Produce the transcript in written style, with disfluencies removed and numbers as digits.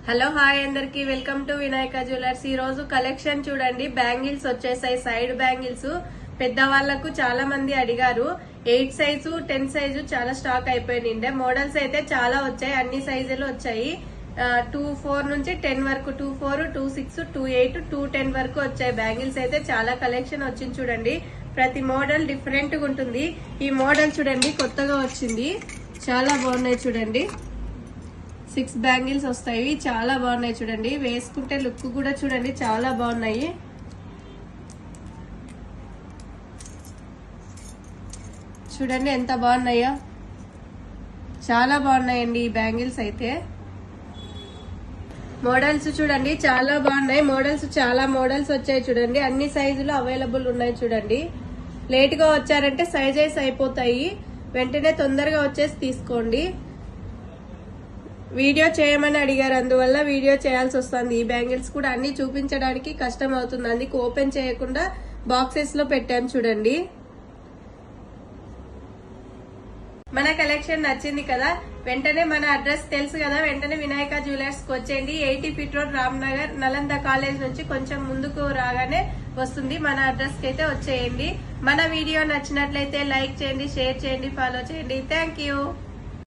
Hello hi అందరికి welcome to Vinayaka jewellers. ఈ రోజు కలెక్షన్ చూడండి. బ్యాంగిల్స్ వచ్చేసాయి, సైడ్ బ్యాంగిల్స్. పెద్దవాళ్లకు చాలా మంది అడిగారు. 8 సైజు 10 సైజు చాలా స్టాక్ అయిపోయింది. మోడల్స్ అయితే చాలా వచ్చాయి, అన్ని సైజులు వచ్చాయి. 2-4 నుంచి 10 వరకు, 2-4, 2-6, 2-8, 2-10 వరకు వచ్చాయి. బ్యాంగిల్స్ అయితే చాలా కలెక్షన్ వచ్చింది చూడండి. ప్రతి మోడల్ డిఫరెంట్ గా ఉంటుంది. ఈ మోడల్ చూడండి కొత్తగా వచ్చింది, చాలా బాగున్నాయి చూడండి. 6 బ్యాంగిల్స్ వస్తాయి, చాలా బాగున్నాయి చూడండి. వేసుకుంటే లుక్ కూడా చూడండి చాలా బాగున్నాయి. చూడండి ఎంత బాగున్నాయో, చాలా బాగున్నాయండి ఈ బ్యాంగిల్స్ అయితే. మోడల్స్ చూడండి చాలా బాగున్నాయి. చాలా మోడల్స్ వచ్చాయి చూడండి. అన్ని సైజులు అవైలబుల్ ఉన్నాయి చూడండి. లేట్ గా వచ్చారంటే సైజెస్ అయిపోతాయి, వెంటనే తొందరగా వచ్చేసి తీసుకోండి. వీడియో చేయమని అడిగారు, అందువల్ల వీడియో చేయాల్సి వస్తుంది. ఈ బ్యాంగిల్స్ కూడా అన్ని చూపించడానికి కష్టం అవుతుంది, అందుకు ఓపెన్ చేయకుండా బాక్సెస్ లో పెట్టాను చూడండి. మన కలెక్షన్ నచ్చింది కదా, వెంటనే మన అడ్రస్ తెలుసు కదా, వెంటనే వినాయక జ్యువెలర్స్ కి వచ్చేయండి. 80 feet road, Ramnagar, Nalanda college నుంచి కొంచెం ముందుకు రాగానే వస్తుంది. మన అడ్రస్ కి అయితే వచ్చేయండి. మన వీడియో నచ్చినట్లయితే లైక్ చేయండి, షేర్ చేయండి, ఫాలో చేయండి. Thank you.